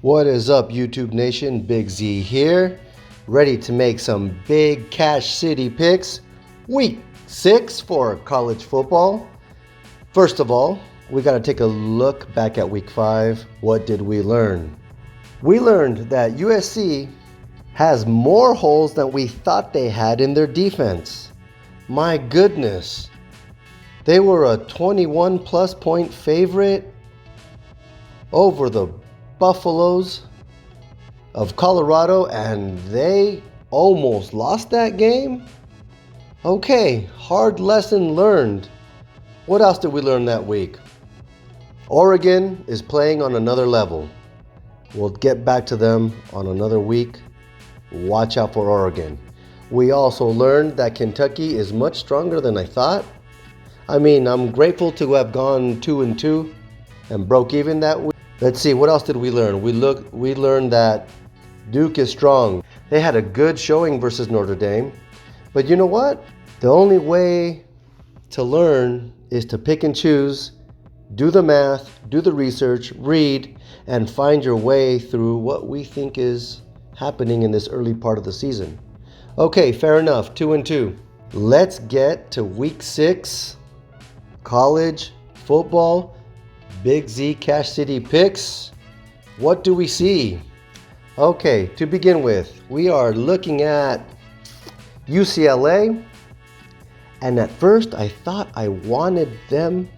What is up, YouTube Nation? Big Z here, ready to make some big Cash City picks. Week 6 for college football. First of all, we got to take a look back at Week 5. What did we learn? We learned that USC has more holes than we thought they had in their defense. My goodness. They were a 21 plus point favorite over the Buffaloes of Colorado, and they almost lost that game? Okay, hard lesson learned. What else did we learn that week? Oregon is playing on another level. We'll get back to them on another week. Watch out for Oregon. We also learned that Kentucky is much stronger than I thought. I'm grateful to have gone 2-2 and broke even that week. Let's see, what else did we learn? We learned that Duke is strong. They had a good showing versus Notre Dame. But you know what? The only way to learn is to pick and choose, do the math, do the research, read, and find your way through what we think is happening in this early part of the season. Okay, fair enough, 2-2. Let's get to week 6, college football. Big Z Cash City picks. What do we see? Okay, to begin with, we are looking at UCLA. And at first, I thought I wanted them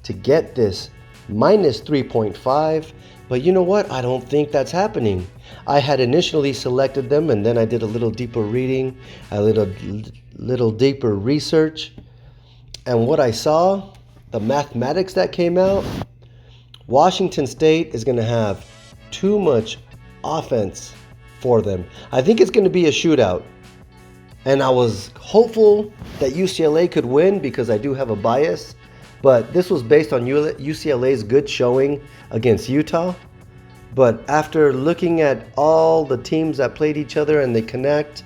to get this minus 3.5. But you know what? I don't think that's happening. I had initially selected them, and then I did a little deeper reading, a little deeper research. And what I saw, the mathematics that came out, Washington State is going to have too much offense for them. I think it's going to be a shootout. And I was hopeful that UCLA could win because I do have a bias. But this was based on UCLA's good showing against Utah. But after looking at all the teams that played each other and they connect,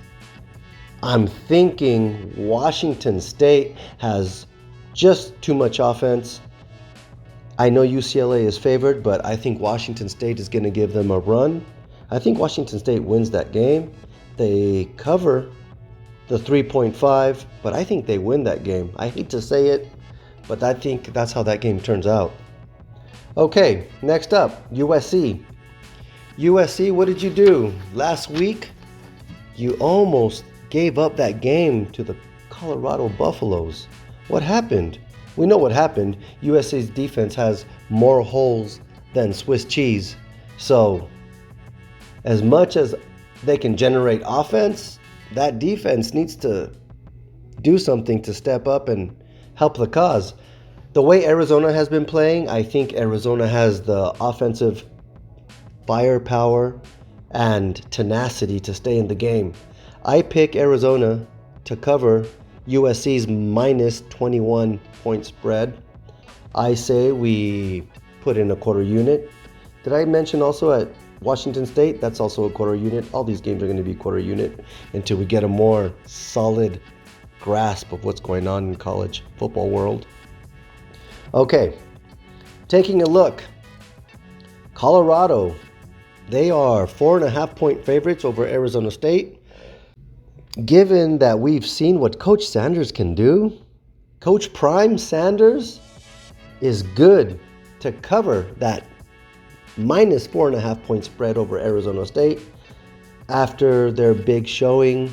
I'm thinking Washington State has just too much offense. I know UCLA is favored, but I think Washington State is going to give them a run. I think Washington State wins that game. They cover the 3.5, but I think they win that game. I hate to say it, but I think that's how that game turns out. Okay, next up, USC. USC, what did you do? Last week, you almost gave up that game to the Colorado Buffaloes. What happened? We know what happened. USC's defense has more holes than Swiss cheese. So, as much as they can generate offense, that defense needs to do something to step up and help the cause. The way Arizona has been playing, I think Arizona has the offensive firepower and tenacity to stay in the game. I pick Arizona to cover USC's minus 21 point spread. I say we put in a quarter unit. Did I mention also at Washington State? That's also a quarter unit. All these games are going to be quarter unit until we get a more solid grasp of what's going on in college football world. Okay, taking a look. Colorado, they are 4.5 point favorites over Arizona State. Given that we've seen what Coach Sanders can do, Coach Prime Sanders is good to cover that minus 4.5 point spread over Arizona State after their big showing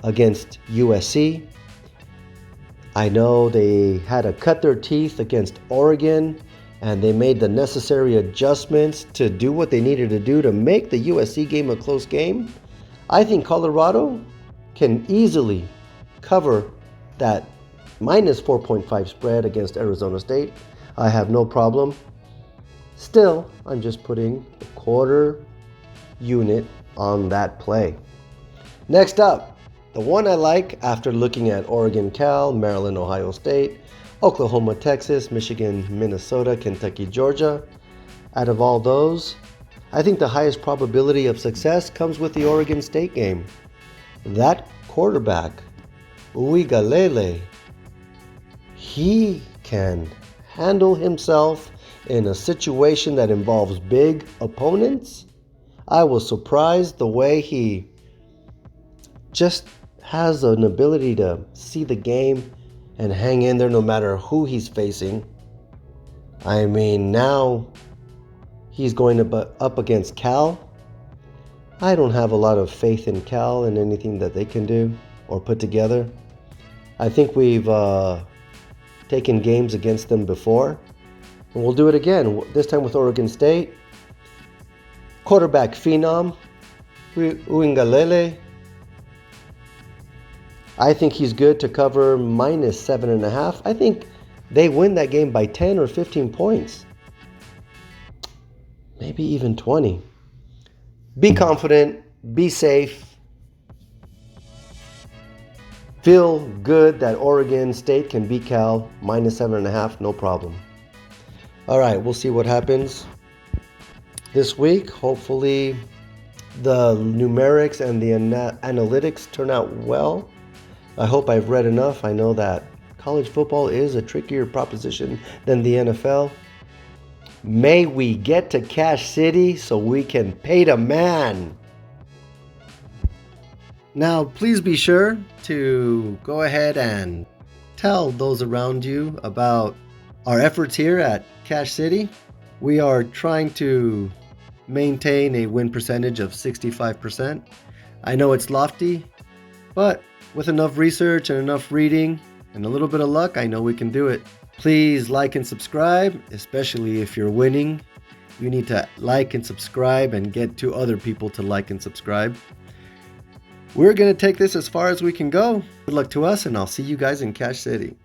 against USC. I know they had to cut their teeth against Oregon, and they made the necessary adjustments to do what they needed to do to make the USC game a close game. I think Colorado can easily cover that minus 4.5 spread against Arizona State. I have no problem. Still, I'm just putting a quarter unit on that play. Next up, the one I like after looking at Oregon, Cal, Maryland, Ohio State, Oklahoma, Texas, Michigan, Minnesota, Kentucky, Georgia. Out of all those, I think the highest probability of success comes with the Oregon State game. That quarterback, Uigalele, he can handle himself in a situation that involves big opponents, I was surprised the way he just has an ability to see the game and hang in there no matter who he's facing. I mean, now he's going up against Cal. I don't have a lot of faith in Cal and anything that they can do or put together. I think we've taken games against them before, and we'll do it again, this time with Oregon State. Quarterback phenom, Uingalele. I think he's good to cover -7.5. I think they win that game by 10 or 15 points. Maybe even 20. Be confident, be safe. Feel good that Oregon State can beat Cal, -7.5, no problem. All right, we'll see what happens this week. Hopefully the numerics and the analytics turn out well. I hope I've read enough. I know that college football is a trickier proposition than the NFL. May we get to Cache City so we can pay the man. Now, please be sure to go ahead and tell those around you about our efforts here at Cache City. We are trying to maintain a win percentage of 65%. I know it's lofty, but with enough research and enough reading and a little bit of luck, I know we can do it. Please like and subscribe, especially if you're winning. You need to like and subscribe and get 2 other people to like and subscribe. We're going to take this as far as we can go. Good luck to us, and I'll see you guys in Cache City.